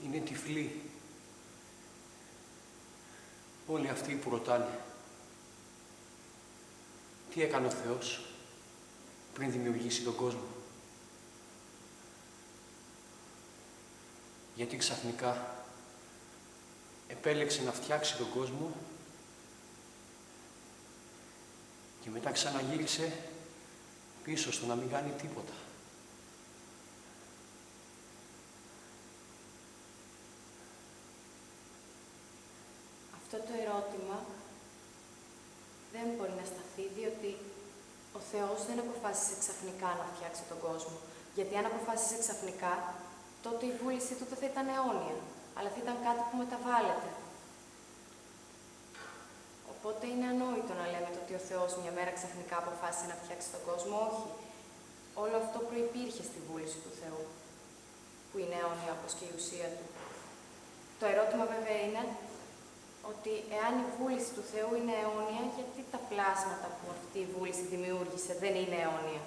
Είναι τυφλοί. Όλοι αυτοί που ρωτάνε τι έκανε ο Θεός πριν δημιουργήσει τον κόσμο. Γιατί ξαφνικά επέλεξε να φτιάξει τον κόσμο και μετά ξαναγύρισε πίσω στο να μην κάνει τίποτα. Αυτό το ερώτημα δεν μπορεί να σταθεί, διότι ο Θεός δεν αποφάσισε ξαφνικά να φτιάξει τον κόσμο. Γιατί αν αποφάσισε ξαφνικά, τότε η βούλησή του δεν θα ήταν αιώνια, αλλά θα ήταν κάτι που μεταβάλλεται. Οπότε είναι ανόητο να λέμε ότι ο Θεός μια μέρα ξαφνικά αποφάσισε να φτιάξει τον κόσμο. Όχι. Όλο αυτό προϋπήρχε στη βούληση του Θεού, που είναι αιώνια όπως και η ουσία του. Το ερώτημα βέβαια είναι ότι εάν η βούληση του Θεού είναι αιώνια, γιατί τα πλάσματα που αυτή η βούληση δημιούργησε δεν είναι αιώνια?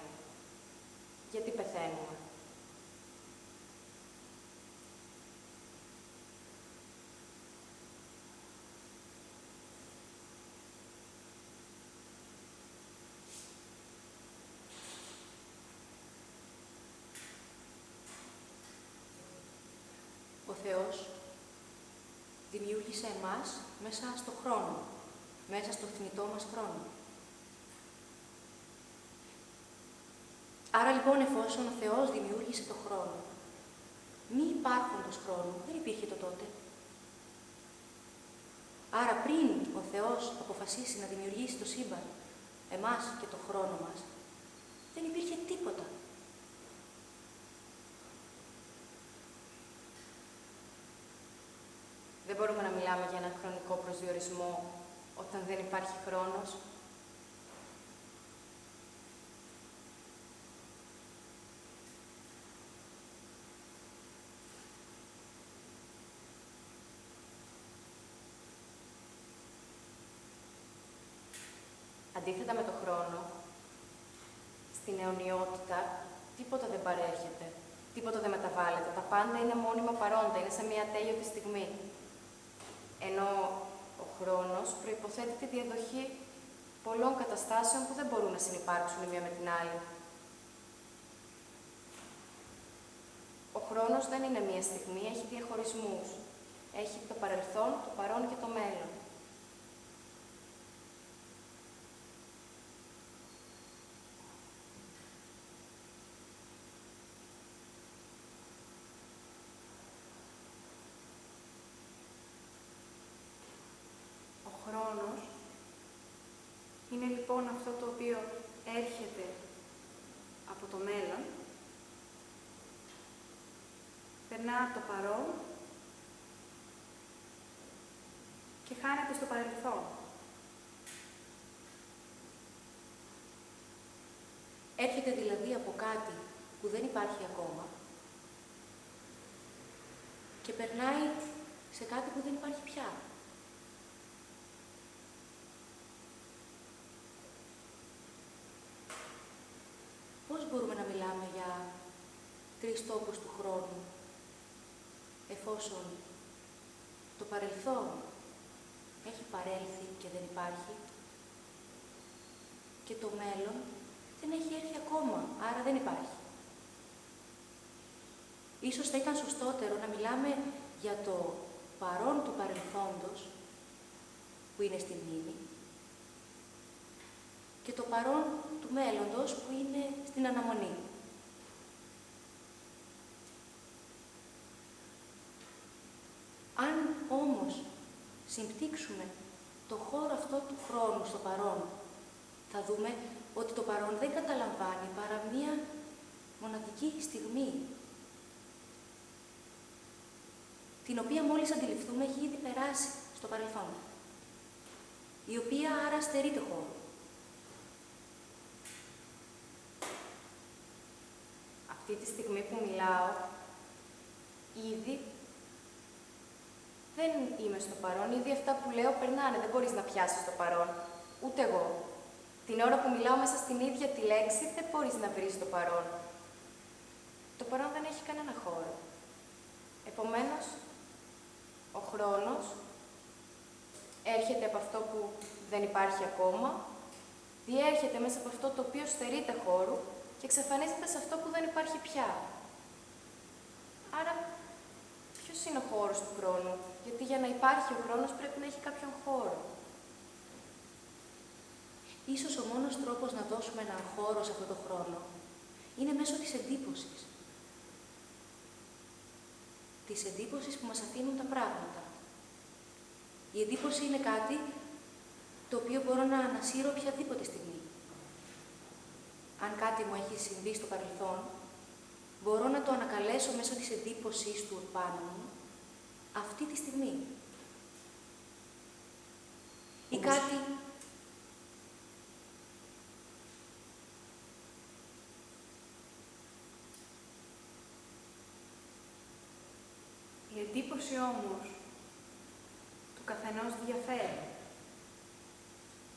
Γιατί πεθαίνουμε? Ο Θεός δημιούργησε εμάς μέσα στο χρόνο, μέσα στο θνητό μας χρόνο. Άρα λοιπόν, εφόσον ο Θεός δημιούργησε το χρόνο, μη υπάρχοντος χρόνου δεν υπήρχε το τότε. Άρα πριν ο Θεός αποφασίσει να δημιουργήσει το σύμπαν, εμάς και το χρόνο μας, δεν υπήρχε τίποτα. μπορούμε να μιλάμε για έναν χρονικό προσδιορισμό όταν δεν υπάρχει χρόνος. Αντίθετα με το χρόνο, στην αιωνιότητα τίποτα δεν παρέρχεται, τίποτα δεν μεταβάλλεται. Τα πάντα είναι μόνιμα παρόντα, είναι σε μια ατέλειωτη στιγμή. Ενώ ο χρόνος προϋποθέτει τη διαδοχή πολλών καταστάσεων που δεν μπορούν να συνυπάρξουν η μία με την άλλη. Ο χρόνος δεν είναι μία στιγμή, έχει διαχωρισμούς. Έχει το παρελθόν, το παρόν και το μέλλον. Ο χρόνος είναι λοιπόν αυτό το οποίο έρχεται από το μέλλον, περνά από το παρόν και χάνεται στο παρελθόν. Έρχεται δηλαδή από κάτι που δεν υπάρχει ακόμα και περνάει σε κάτι που δεν υπάρχει πια. Πώς μπορούμε να μιλάμε για τρεις τόπους του χρόνου, εφόσον το παρελθόν έχει παρέλθει και δεν υπάρχει και το μέλλον δεν έχει έρθει ακόμα, άρα δεν υπάρχει. Ίσως θα ήταν σωστότερο να μιλάμε για το παρόν του παρελθόντος, που είναι στη μνήμη, και το παρόν του μέλλοντος, που είναι στην αναμονή. Αν όμως συμπτύξουμε το χώρο αυτό του χρόνου στο παρόν, θα δούμε ότι το παρόν δεν καταλαμβάνει παρά μία μοναδική στιγμή, την οποία μόλις αντιληφθούμε έχει ήδη περάσει στο παρελθόν, η οποία άρα στερεί το χώρο. Αυτή τη στιγμή που μιλάω, ήδη δεν είμαι στο παρόν, ήδη αυτά που λέω περνάνε, δεν μπορείς να πιάσεις το παρόν, ούτε εγώ. Την ώρα που μιλάω μέσα στην ίδια τη λέξη, δεν μπορείς να βρεις το παρόν. Το παρόν δεν έχει κανένα χώρο. Επομένως, ο χρόνος έρχεται από αυτό που δεν υπάρχει ακόμα, διέρχεται μέσα από αυτό το οποίο στερείται χώρου και εξαφανίζεται σε αυτό που δεν υπάρχει πια. Άρα, ποιος είναι ο χώρος του χρόνου? Γιατί για να υπάρχει ο χρόνος πρέπει να έχει κάποιον χώρο. Ίσως ο μόνος τρόπος να δώσουμε έναν χώρο σε αυτό το χρόνο είναι μέσω της εντύπωσης. Της εντύπωσης που μας αφήνουν τα πράγματα. Η εντύπωση είναι κάτι το οποίο μπορώ να ανασύρω οποιαδήποτε στιγμή. Αν κάτι μου έχει συμβεί στο παρελθόν, μπορώ να το ανακαλέσω μέσω της εντύπωσης του επάνω μου αυτή τη στιγμή. Ή κάτι η εντύπωση όμως του καθενός διαφέρει.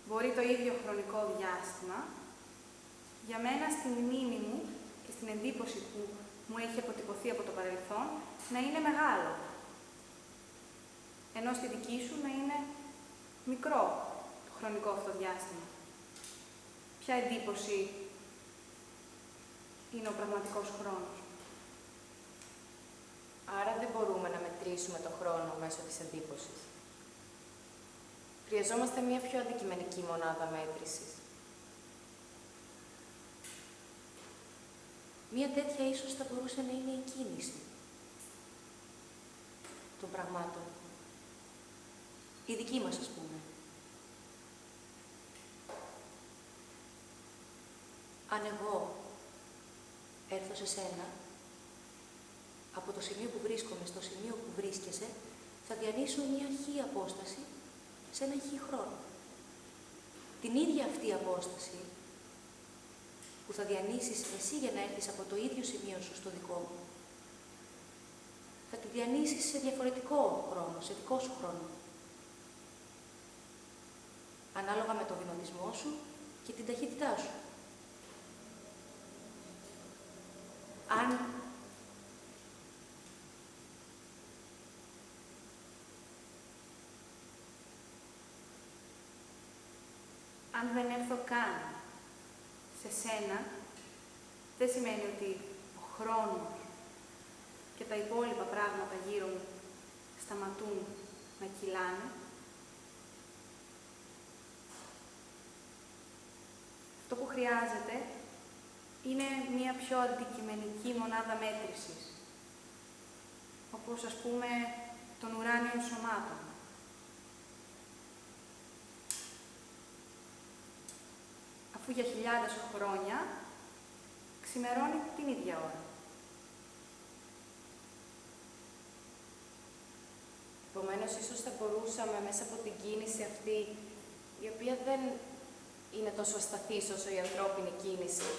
Μπορεί το ίδιο χρονικό διάστημα για μένα στην μνήμη μου και στην εντύπωση που μου έχει αποτυπωθεί από το παρελθόν να είναι μεγάλο. Ενώ στη δική σου να είναι μικρό το χρονικό αυτό διάστημα. Ποια εντύπωση είναι ο πραγματικός χρόνος? Άρα δεν μπορούμε να μετρήσουμε το χρόνο μέσω της εντύπωσης. Χρειαζόμαστε μια πιο αντικειμενική μονάδα μέτρησης. Μια τέτοια ίσως θα μπορούσε να είναι η κίνηση των πραγμάτων. Η δική μας, ας πούμε. Αν εγώ έρθω σε σένα, από το σημείο που βρίσκομαι στο σημείο που βρίσκεσαι, θα διανύσω μια χ απόσταση σε έναν χ χρόνο. Την ίδια αυτή απόσταση που θα διανύσεις εσύ για να έρθεις από το ίδιο σημείο σου στο δικό μου, θα τη διανύσεις σε διαφορετικό χρόνο, σε δικό σου χρόνο. Ανάλογα με το βηματισμό σου και την ταχύτητά σου. Αν δεν έρθω καν σε σένα, δεν σημαίνει ότι ο χρόνος και τα υπόλοιπα πράγματα γύρω μου σταματούν να κυλάνε. Αυτό που χρειάζεται είναι μία πιο αντικειμενική μονάδα μέτρησης, όπως ας πούμε των ουράνιων σωμάτων. Αφού για χιλιάδες χρόνια ξημερώνει την ίδια ώρα. Επομένως, ίσως θα μπορούσαμε μέσα από την κίνηση αυτή, η οποία δεν είναι τόσο ασταθής όσο η ανθρώπινη κίνηση,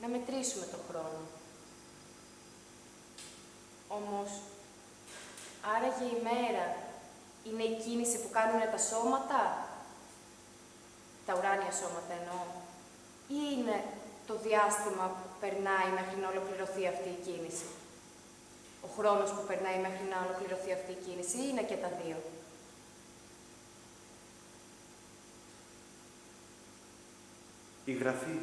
να μετρήσουμε τον χρόνο. Όμως, άραγε η μέρα είναι η κίνηση που κάνουν τα σώματα, τα ουράνια σώματα εννοώ, ή είναι το διάστημα που περνάει μέχρι να ολοκληρωθεί αυτή η κίνηση. Ο χρόνος που περνάει μέχρι να ολοκληρωθεί αυτή η κίνηση, ή είναι και τα δύο. Η γραφή.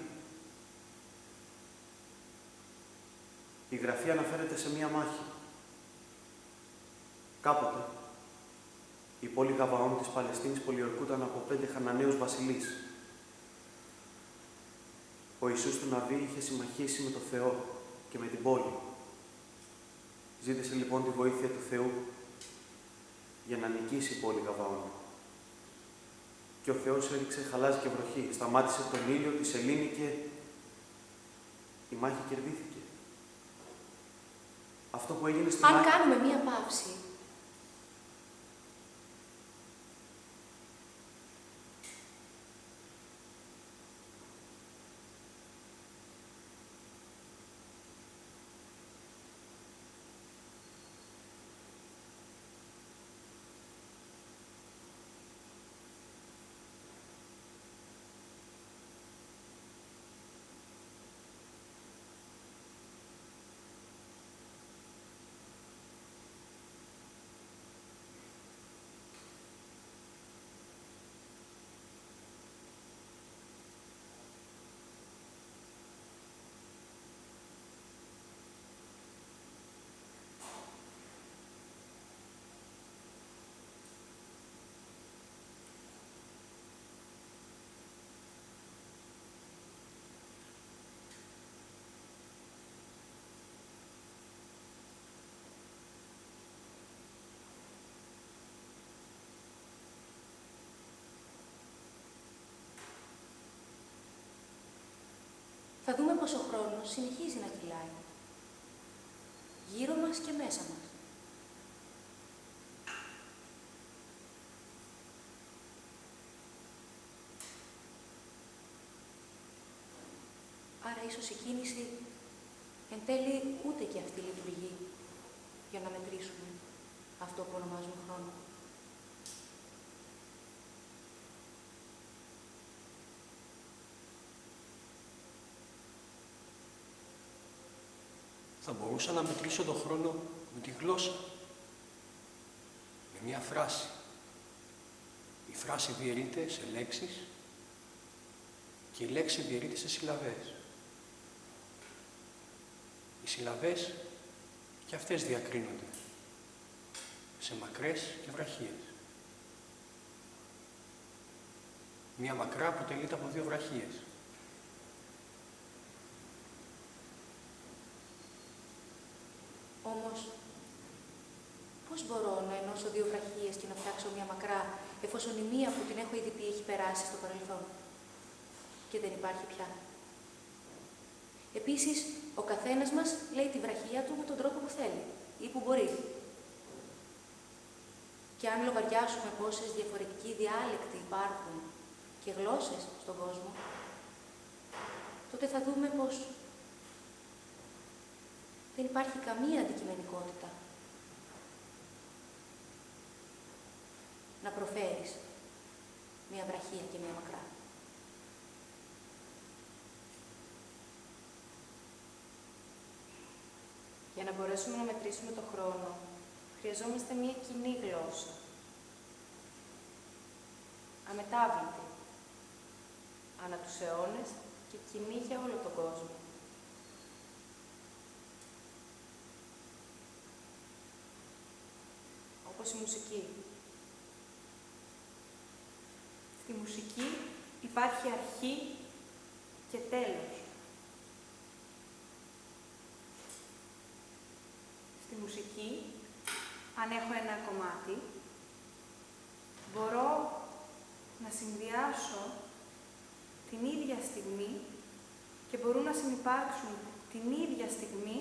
Η γραφή αναφέρεται σε μία μάχη. Κάποτε, η πόλη Γαβαών της Παλαιστίνης πολιορκούταν από 5 Χαναναίους βασιλείς. Ο Ιησούς του Ναβί είχε συμμαχήσει με το Θεό και με την πόλη. Ζήτησε λοιπόν τη βοήθεια του Θεού για να νικήσει η πόλη Γαβαών. Και ο Θεός έριξε χαλάζι και βροχή, σταμάτησε τον ήλιο, τη σελήνη και η μάχη κερδίθηκε. Αυτό που έγινε στη Αν μάχη... κάνουμε μία παύση, θα δούμε πως ο χρόνος συνεχίζει να κυλάει. Γύρω μας και μέσα μας. Άρα ίσως η κίνηση εν τέλει ούτε και αυτή λειτουργεί για να μετρήσουμε αυτό που ονομάζουμε χρόνο. Θα μπορούσα να μετρήσω τον χρόνο με τη γλώσσα, με μια φράση. Η φράση διαιρείται σε λέξεις και η λέξη διαιρείται σε συλλαβές. Οι συλλαβές και αυτές διακρίνονται σε μακρές και βραχίες. Μια μακρά αποτελείται από 2 βραχίες. Όμως, πώς μπορώ να ενώσω 2 βραχίες και να φτιάξω μια μακρά, εφόσον η μία που την έχω ήδη πει έχει περάσει στο παρελθόν και δεν υπάρχει πια. Επίσης, ο καθένας μας λέει τη βραχία του με τον τρόπο που θέλει ή που μπορεί. Και αν λογαριάσουμε πόσες διαφορετικοί διάλεκτοι υπάρχουν και γλώσσες στον κόσμο, τότε θα δούμε πως δεν υπάρχει καμία αντικειμενικότητα να προφέρεις μία βραχία και μία μακρά. Για να μπορέσουμε να μετρήσουμε το χρόνο, χρειαζόμαστε μία κοινή γλώσσα. Αμετάβλητη, ανά τους αιώνες και κοινή για όλο τον κόσμο. Όπως η μουσική. Στη μουσική υπάρχει αρχή και τέλος. Στη μουσική, αν έχω ένα κομμάτι, μπορώ να συνδυάσω την ίδια στιγμή και μπορούν να συνυπάρξουν την ίδια στιγμή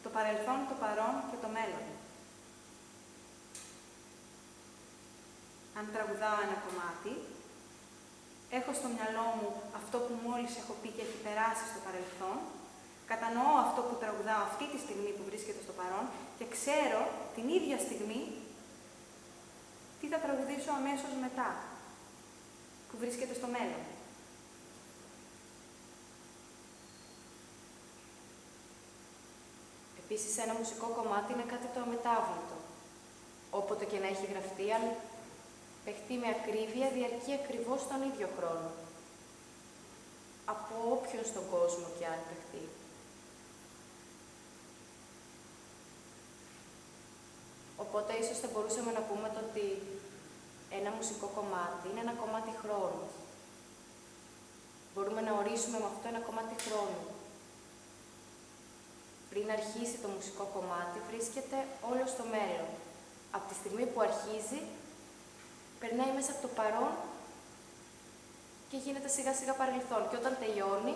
το παρελθόν, το παρόν και το μέλλον. Αν τραγουδάω ένα κομμάτι, έχω στο μυαλό μου αυτό που μόλις έχω πει και έχει περάσει στο παρελθόν, κατανοώ αυτό που τραγουδάω αυτή τη στιγμή που βρίσκεται στο παρόν και ξέρω την ίδια στιγμή τι θα τραγουδήσω αμέσως μετά, που βρίσκεται στο μέλλον. Επίσης, ένα μουσικό κομμάτι είναι κάτι το αμετάβλητο. Όποτε και να έχει γραφτεί, αν παιχτεί με ακρίβεια, διαρκεί ακριβώς τον ίδιο χρόνο. Από όποιον στον κόσμο και αν παιχτεί. Οπότε, ίσως θα μπορούσαμε να πούμε το ότι ένα μουσικό κομμάτι είναι ένα κομμάτι χρόνου. Μπορούμε να ορίσουμε με αυτό ένα κομμάτι χρόνου. Πριν αρχίσει το μουσικό κομμάτι, βρίσκεται όλο στο μέλλον. Από τη στιγμή που αρχίζει, περνάει μέσα από το παρόν και γίνεται σιγά σιγά παρελθόν. Και όταν τελειώνει,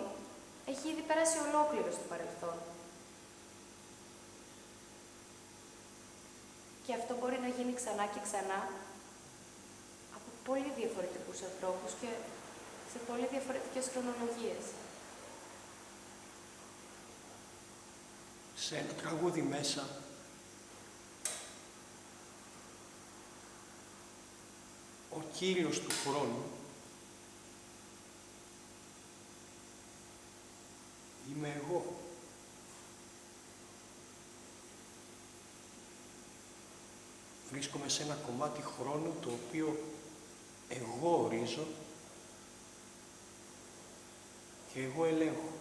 έχει ήδη περάσει ολόκληρο στο παρελθόν. Και αυτό μπορεί να γίνει ξανά και ξανά από πολύ διαφορετικούς ανθρώπους και σε πολύ διαφορετικές χρονολογίες. Σε ένα τραγούδι μέσα ο κύριος του χρόνου είμαι εγώ. Βρίσκομαι σε ένα κομμάτι χρόνου το οποίο εγώ ορίζω και εγώ ελέγχω.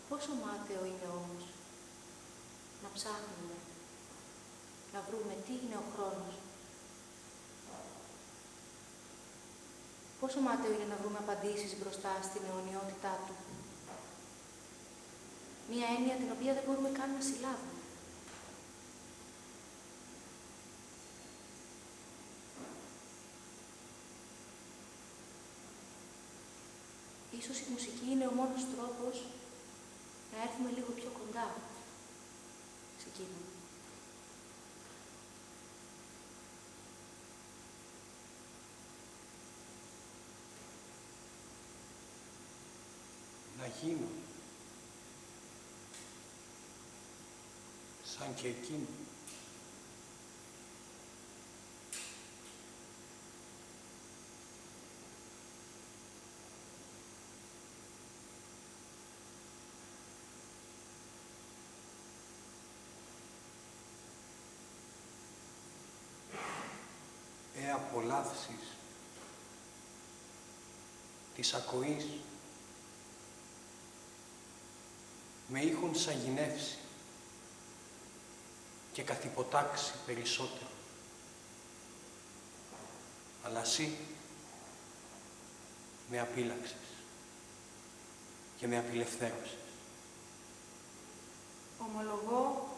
Πόσο μάταιο είναι όμως να ψάχνουμε, να βρούμε τι είναι ο χρόνος. Πόσο μάταιο είναι να βρούμε απαντήσεις μπροστά στην αιωνιότητά του. Μία έννοια την οποία δεν μπορούμε καν να συλλάβουμε. Ίσως η μουσική είναι ο μόνος τρόπος να έρθουμε λίγο πιο κοντά σε εκείνον. Να γίνω σαν και εκείνο. Απολαύσεις της ακοής με ήχον σαγηνεύσει και καθυποτάξει περισσότερο. Αλλά εσύ με απείλαξες και με απελευθέρωσες. Ομολογώ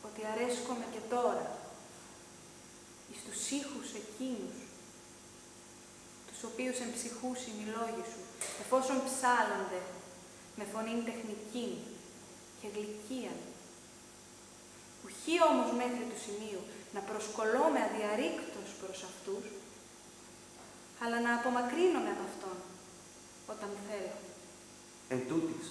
ότι αρέσκομαι και τώρα εις τους ήχους εκείνους, τους οποίους εμψυχούσιν οι λόγοι σου, εφόσον ψάλλονται με φωνήν τεχνική και γλυκία. Ουχή όμως μέχρι του σημείου να προσκολώμαι αδιαρρήκτως προς αυτούς, αλλά να απομακρύνομαι από αυτόν όταν θέλω. Εν τούτης,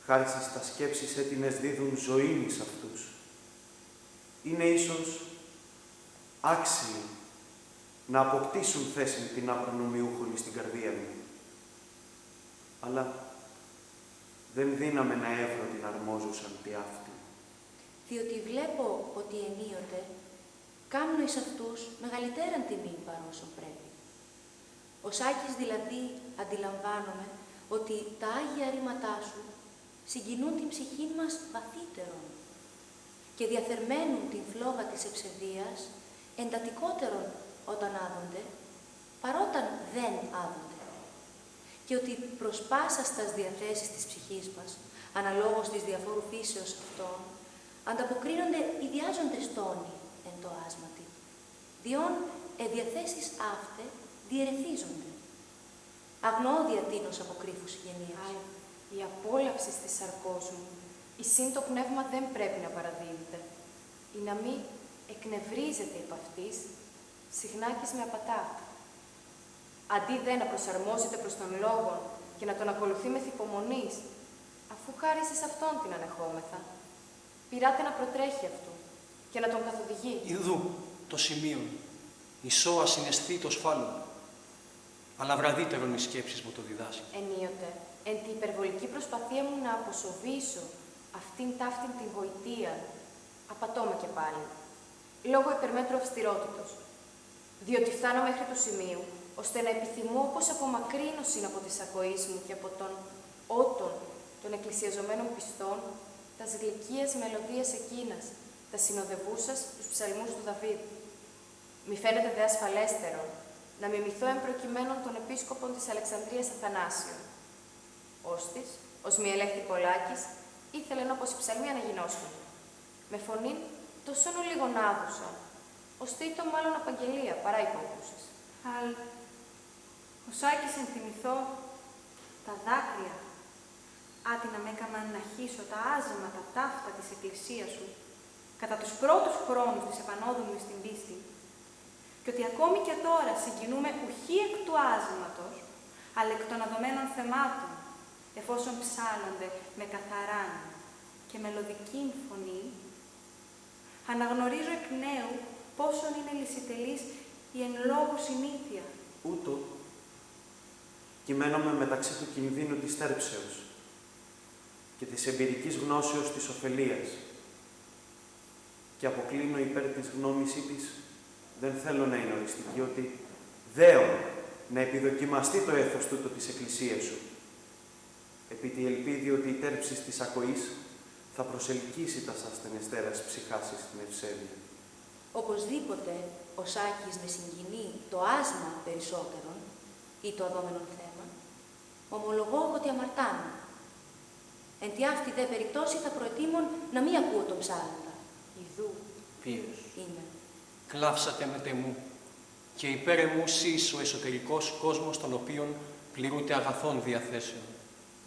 χάρη στα σκέψεις έτοιμες δίδουν ζωήν εις αυτούς. Είναι ίσως άξιοι να αποκτήσουν θέση την απρονομιούχων στην καρδία μου. Αλλά δεν δύναμε να έβρω την αρμόζουσαν τι αυτή. Διότι βλέπω ότι ενίοτε κάμνω εις αυτούς μεγαλύτεραν τιμή παρά όσο πρέπει. Ο Σάκης δηλαδή αντιλαμβάνομαι ότι τα Άγια ρήματά σου συγκινούν την ψυχή μας βαθύτερον και διαθερμαίνουν την φλόγα της ευσεβίας εντατικότερον όταν άδονται, παρόταν δεν άδονται. Και ότι προς πάσα στας διαθέσεις της ψυχής μας, αναλόγως της διαφόρου φύσεως αυτών, ανταποκρίνονται ιδιάζοντες τόνοι εν το άσματι, διόν διαθέσεις αύτε διαιρεθίζονται. Αγνώδια τίνος αποκρύφους γενίας. Άι, η απόλαυση της σαρκός μου, η σύν το πνεύμα δεν πρέπει να παραδίδεται, ή να μη εκνευρίζεται υπ' αυτής, συχνάκης με απατά. Αντί δε να προσαρμόζεται προς τον λόγο και να τον ακολουθεί με θυπομονής, αφού χάρισε σε αυτόν την ανεχόμεθα, πειράται να προτρέχει αυτού και να τον καθοδηγεί. Ιδού το σημείο, ισό ασυναισθή το σφάλων, αλλά βραδύτερον οι σκέψεις μου το διδάσκει. Ενίοτε, εν τη υπερβολική προσπαθία μου να αποσοβήσω αυτήν ταύτην την γοητεία, απατώμε και πάλι, λόγω υπερμέτρου αυστηρότητος, διότι φτάνω μέχρι του σημείου, ώστε να επιθυμώ πως απομακρύνωσιν από της ακοής μου και από τον ότον των εκκλησιαζομένων πιστών, τας γλυκείας μελωδίας εκείνας, τα συνοδευούσας τους ψαλμούς του Δαβίδ. Μη φαίνεται δε ασφαλέστερον να μιμηθώ εμπροκειμένων των επίσκοπων της Αλεξανδρίας Αθανάσιων. Ώστις, ως μη ελέγχθη Πολάκης, ήθελεν όπως οι ψαλμοί αναγινώσκουν. Με φωνήν τόσον λίγον άδουσαν, ώστε ήταν μάλλον απαγγελία παρά υπόκουσες. Αλλά ο Σάκης ενθυμηθώ τα δάκρυα άτι να με έκαναν να χύσω τα άσματα ταύτα της εκκλησίας σου κατά τους πρώτους χρόνους της επανόδου μου στην πίστη και ότι ακόμη και τώρα συγκινούμε ουχή εκ του άσματος, αλλά εκ των αδωμένων θεμάτων, εφόσον ψάλλονται με καθαράν και μελωδική φωνή, αναγνωρίζω εκ νέου πόσον είναι λυσιτελής η εν λόγω συνήθεια. Ούτω κειμένομαι μεταξύ του κινδύνου της θέρψεως και της εμπειρικής γνώσεως της ωφελίας και αποκλίνω υπέρ της γνώμης της, δεν θέλω να είναι οριστική, ότι δέον να επιδοκιμαστεί το έθος τούτο της Εκκλησίας σου, επί τη ελπίδη ότι η τέρψης της ακοής θα προσελκύσει τα ασθενεστέρας ψυχάσεις στην ευσέβεια. Οπωσδήποτε ο Σάκης με συγκινεί το άσμα περισσότερον ή το αδόμενον θέμα, ομολογώ ότι αμαρτάνω. Εν τη αυτή δε περιπτώσει θα προτίμων να μην ακούω τον ψάλλοντα. Ιδού, Ποιος. Είμαι. Κλάψατε με τεμού και υπέρ εμού σεις ο εσωτερικός κόσμος των οποίων πληρούνται αγαθών διαθέσεων,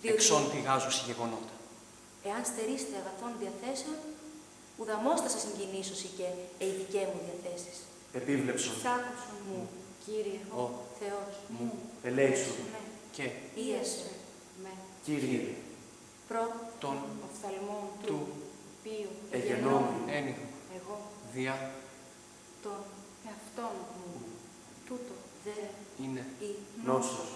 εξών πηγάζουσι γεγονότα. Εάν στερείστε αγαθών διαθέσεων, ουδαμώς θα σας συγκινήσωσι και ειδικέ μου διαθέσεις. Επίβλεψον, Σάκουσον μου, Κύριε, Ο Θεός, μου ελέησον, με, και ίασε με Κύριε, πρώτον τον οφθαλμών του οποίου εγενόμη, ένιγμα εγώ δια τον εαυτόν μου, τούτο, δε είναι ή νόσος.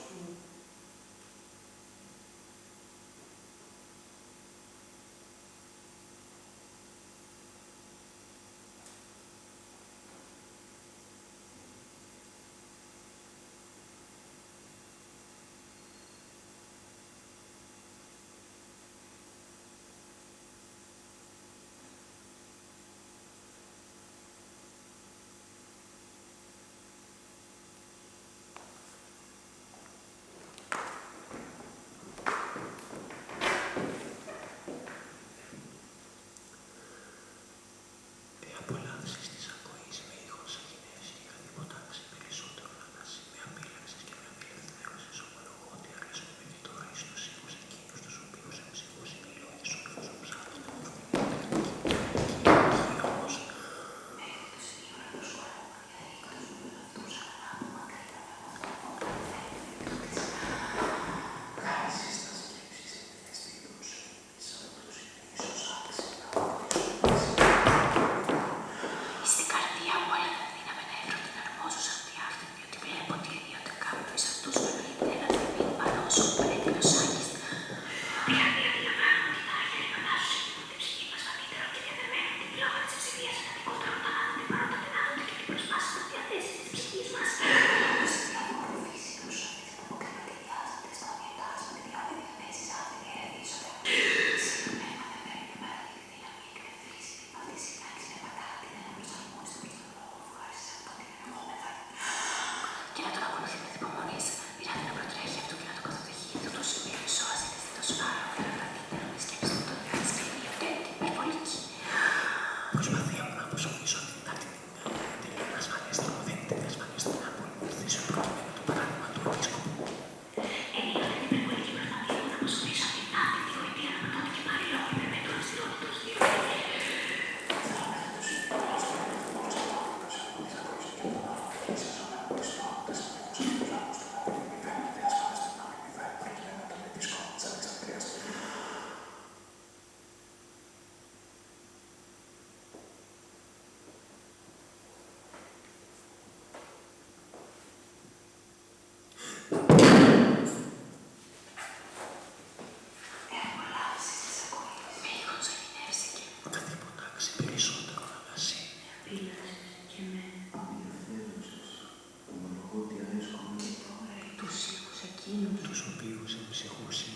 τους οποίους εμψυχούσι,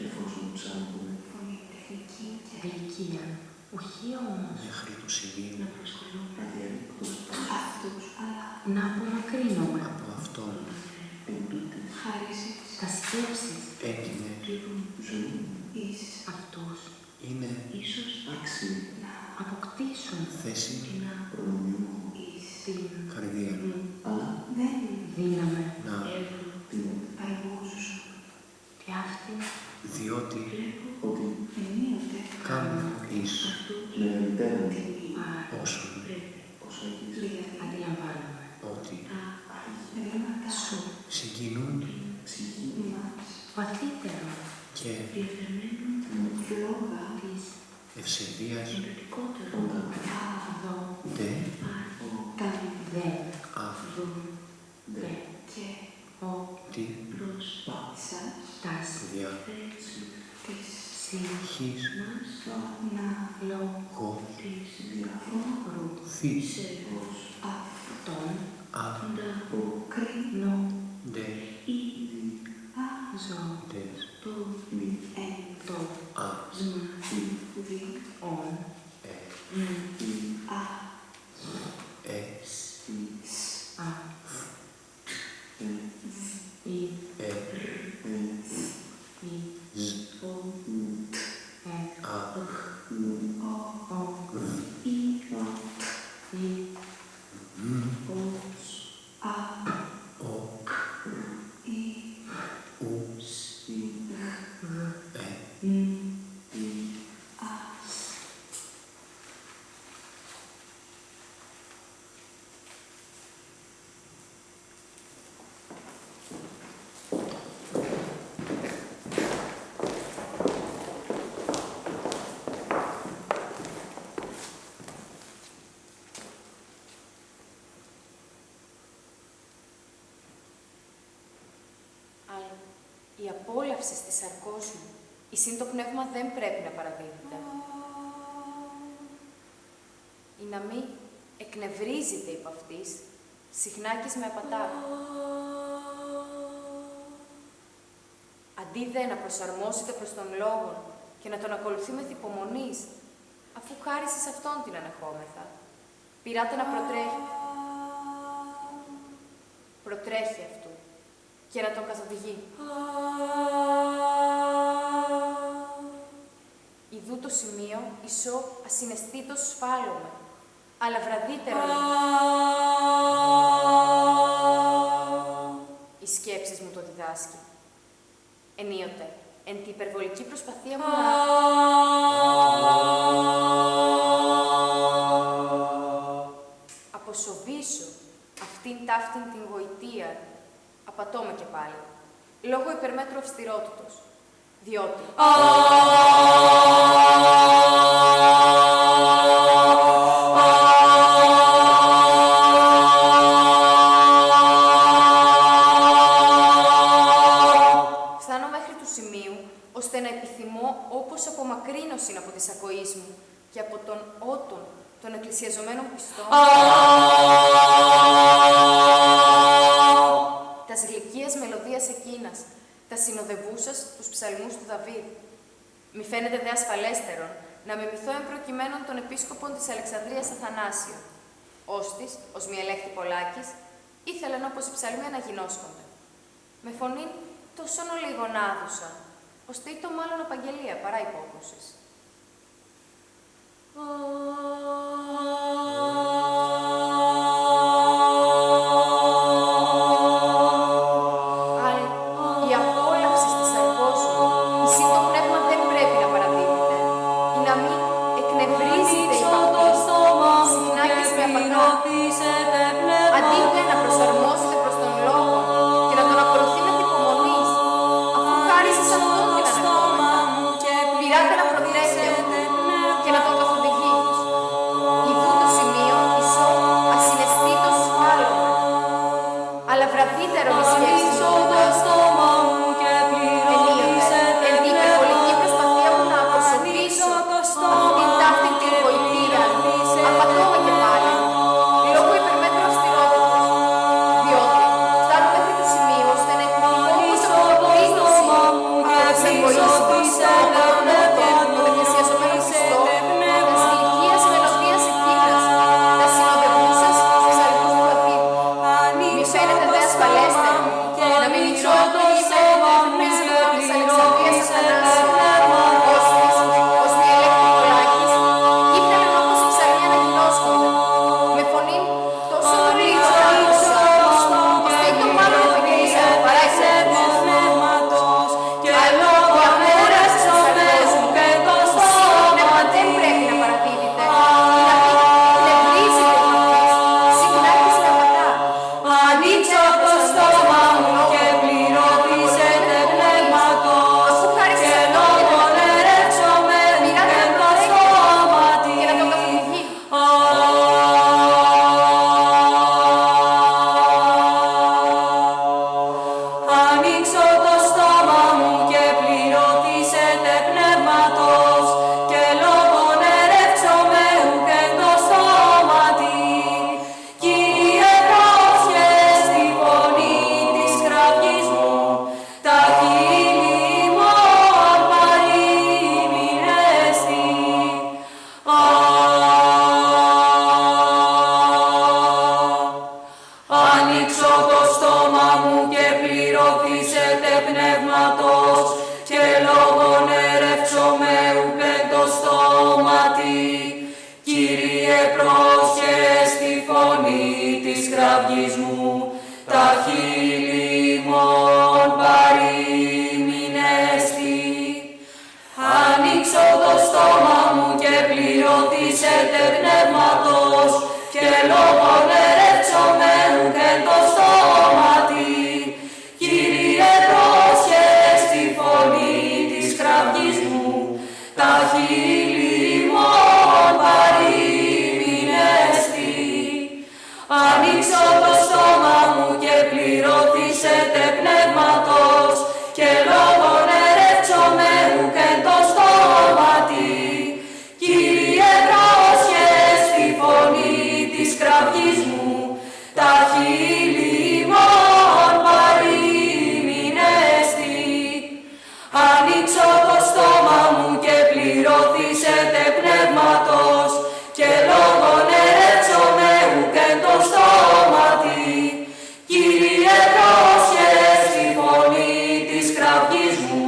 εφόσον ψάχνουμε Φωνητεχνική και γλυκία, όχι όμως μέχρι του σημείου να προσκολούμε αδιαλεκτούς αυτούς, αλλά να απομακρύνουμε από αυτόν εν τούτης χάρισες τα σκέψεις έγινε, πλήρουν ζωή εις αυτούς είναι ίσως άξιοι να αποκτήσουν θέση την προνομιού εις την καρδία αλλά δεν δύναμη να την παρεμβούζουσαν. και αυτή διότι βλέπω ότι Ενίοτε κάνουν εις αυτούς μεγαλύτερα τιμή όσων πρέπει ως Αγίς δηλαδή αντιλαμβάνομαι ότι τα Αγία ρήματα σου συγκινούν ψυχή μας βαθύτερο και διεφερμένου φλόγα της ευσεβίας εντατικότερου εδώ δε όταν δεν α δουν δε και ο τι προς σας τας δια θέση της χεις μας να λόγω γο της διαφόρου θείς σεβός αυτόν α ανταποκρίνω δε ήδη ζω δες το εν το α σμα δι ον ε α ε σ α η ε η ζ ο ε α ο ή η ο α ο ή ου ε α Αλλά η απόλαυση της σαρκός μου, η σύν το πνεύμα δεν πρέπει να παραδίδεται. Ή να μην εκνευρίζεται υπ' αυτής, συχνάκης με απατά. Αντί δε να προσαρμόσετε προς τον λόγο και να τον ακολουθεί με υπομονής, αφού χάρισε σε αυτόν την ανεχόμεθα, πειράτε να προτρέχει. Προτρέχει αυτού και να τον καθοδηγεί. Ιδού το σημείο, ισό ασυναισθήτως σφάλωμε, αλλά βραδύτερα οι σκέψεις μου το διδάσκει. Ενίοτε, εν τη υπερβολική προσπαθία μου να αποσοβήσω αυτήν ταύτην την γοητεία, απατώμε και πάλι, λόγω υπερμέτρου αυστηρότητος, διότι φτάνω μέχρι του σημείου, ώστε να επιθυμώ όπως απομακρύνωσιν από τις ακοής μου και από τον ότον των εκκλησιαζομένων πιστών, τας γλυκείας μελωδίας εκείνας, τα συνοδευούσας τους ψαλμούς του Δαβίδ. Μη φαίνεται δε ασφαλέστερον να μιμηθώ εν προκειμένων των επίσκοπων της Αλεξανδρίας Αθανάσιο. Ώστις, ως μη ελέγχθη Πολάκης, ήθελαν όπως οι ψαλμοί αναγινώσκονται. Με φωνήν τόσον ολίγον άδουσα, ώστε ήτο μάλλον απαγγελία παρά υπόκρουσης. Άρα, η απόλαυση της σαρκός μου, η σύν το πνεύμα δεν πρέπει να παραδίδεται, ή να μην εκνευρίζεται υπ' αυτής, συχνάκης με απατά. Αντί δε να προσαρμόσετε προς τον λόγο και να τον ακολουθεί με υπομονής, αφού χάρισε σε αυτόν την ανεχόμεθα, πειράτε να προτρέχει και να τον καθοδηγεί. Ανοίξω το στόμα μου και πληρωθήσετε πνεύματος και λόγον ερεύξομαι ουκεν το στόματι. Κύριε πρόσχες στη φωνή της κραυγής μου, τα χείλη ημών παρήμηνεστη. Ανοίξω το στόμα μου και πληρωθήσετε πνεύματος και λόγον ερεύξομαι ουκεν το στόματι. Κύριε πρόσχες στη φωνή της κραυγής μου, τα χείλη ημών παρήμηνεστη. Ανοίξω το στόμα μου και πληρωθήσετε πνεύματος και λόγον ερεύξομαι ουκεν το στόματι. Κύριε πρόσχες στη φωνή της κραυγής μου, τα χείλη ημών παρήμηνεστη. Ανοίξω το στόμα μου και πληρωθήσετε πνεύματος και λόγον ερεύξομαι ουκεν το στόματι. Κύριε πρόσχες στη φωνή της κραυγής μου, τα χείλη ημών παρήμηνεστη. Ανοίξω το στόμα μου και πληρωθήσετε πνεύματος και λόγον ερεύξομαι ουκεν το στόματι. Κύριε πρόσχες στη φωνή της κραυγής μου,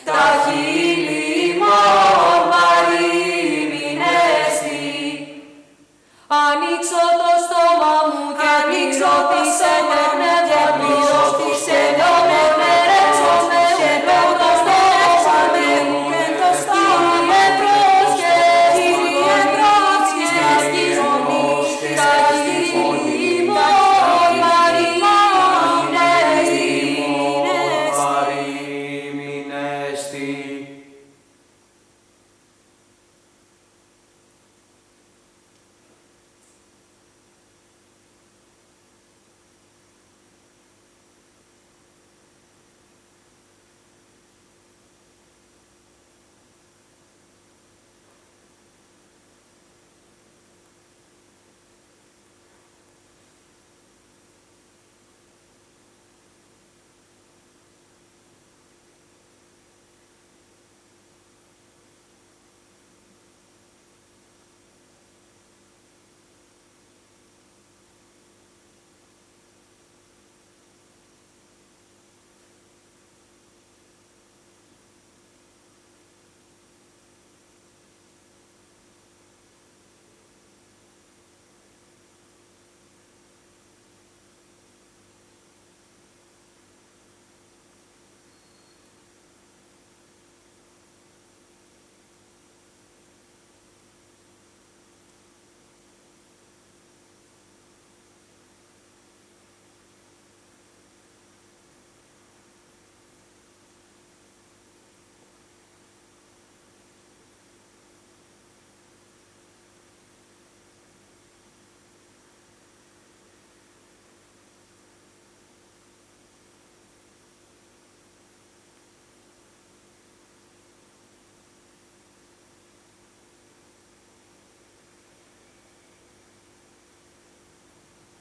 τα χείλη ημών παρήμηνεστη. Ανοίξω το στόμα μου και πληρωθήσετε πνεύματος και λόγον ερεύξομαι ουκεν το στόματι. Κύριε πρόσχες, Κύριε πρόσχες στη φωνή, τα χείλη ημών παρήμηνεστη.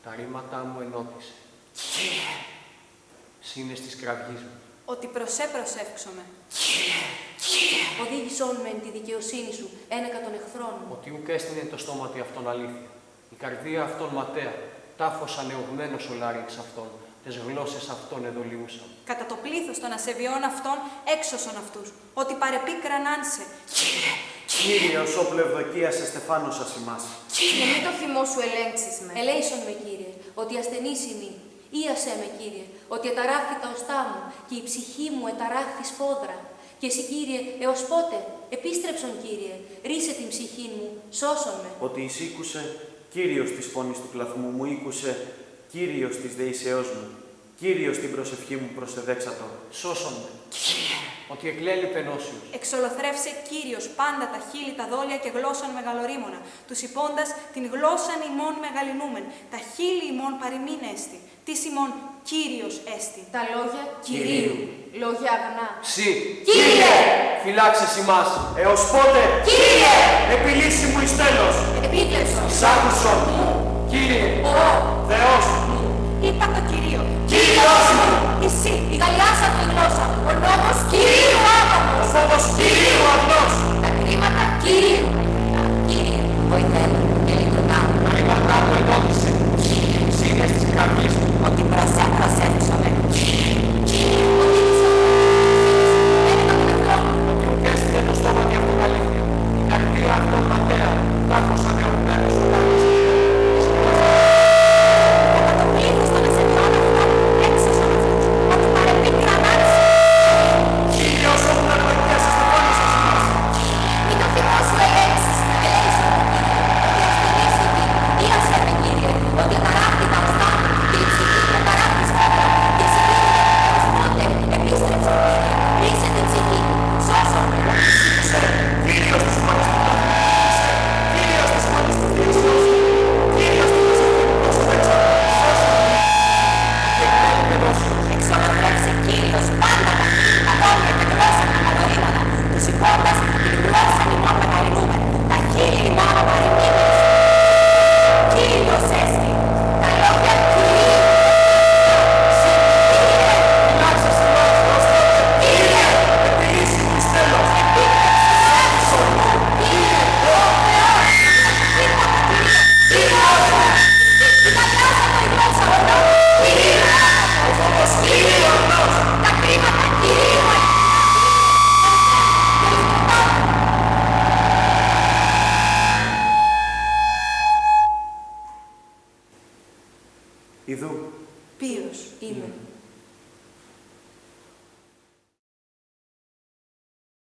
Τα ρήματά μου ενώτησε. Σύνες της κραυγής μου. Ότι προσεύξομαι. Οδήγησόν με τη δικαιοσύνη σου ένεκα των εχθρών μου. Ότι ουκ έστεινε το στόματι αυτόν αλήθεια. Η καρδία αυτών ματέα, τάφος ανεωγμένος ο λάρινξ αυτών, τες γλώσσες αυτών εδολιούσαν. Κατά το πλήθος των ασεβιών αυτών έξωσον αυτούς. Ότι παρεπίκρανάν σε. Κύριε, ως όπλο ευδοκίας εστεφάνωσας ημάς. Και μη το θυμό σου ελέγξεις με. Ελέησον με, Κύριε, ότι ασθενής ημί. Ήασέ με, Κύριε, ότι εταράχθη τα οστά μου και η ψυχή μου εταράχθη σφόδρα. Και εσύ, Κύριε, έως πότε, επίστρεψον, Κύριε, ρίσε την ψυχή μου, σώσον με. Ότι εισήκουσε, Κύριος της φωνής του κλαθμού μου ήκουσε, Κύριος της δεήσεώς μου, Κύριος την προσευχή μου προσεδέξατο. Σώσον με. Ότι εκλέλει πενώσιος. Εξολοθρεύσε Κύριος πάντα τα χείλη, τα δόλια και γλώσσαν μεγαλορίμωνα. Τους υπώντας την γλώσσαν ημών μεγαλυνούμεν. Τα χείλη ημών παρημείνεστη. Τις ημών Κύριος έστι. Τα λόγια Κυρίου. Λόγια αγνά. Συ. Κύριε! Φυλάξες ημάς. Έως πότε. Κύριε! Επιλύσιμου εις τέλος. Επίκλεψον! Σάκουσον. Κύριε. Θεός. Είπα το Κυρίο. Κύριος μου. Εσύ, η γαλλιάσα του η γλώσσα. Ο νόμος Κυρίου άπαμος. Ο φόβος Κυρίου αγνός. Τα κρίματα Κυρίου. Κύριε, βοηθέλα και λειτουργά. Ρήματά μου ενώπισε. Σύνες της καρδιής μου. Ότι προσέφερσαμε. Κύριε, ότι Ότι ουκ έστειλε το στόμα και αυτόν αλήθεια. Η καρδία αυτόν ματέα. Τάφος αγεωμένος ο τάφος. κατά το πλήθος των ασθενειών αυτών έξωσαν αυτούς. Ότι παρεπίκρα ανάξιση. Κύριος όπου να βοηθήσεις το πόνο σας ημάς. Μην το θυμό σου ελέγξεις, ελέγξου το Κύριε, ότι ασθενείς ότι ίασε με Κύριε, ότι ταράχτη τα οστά και η ψυχή με ταράχτη σπέρα και συγκίνησε ως πότε επίστρεψε Κύριε, ρίξε την ψυχή, σώσον. Κύριος της μόνης του Κύριος της μόνης του Κύριος. Κύριος της μόνης του Εξολοθρεύσε Κύριος πάντα τα αγώνια και γλώσσα τα καλωρίμματα, τους υπόντας την γλώσσα ημών μεγαλυνούμε, τα χείλη ημών παροιμήμενες. Κύριος έστι, τα λόγια Κυρίου. Φυλάξες ημάς ως τότε. Κύριε. Επιλύσιμου εις τέλος. Ιδού. Ποιος είμαι.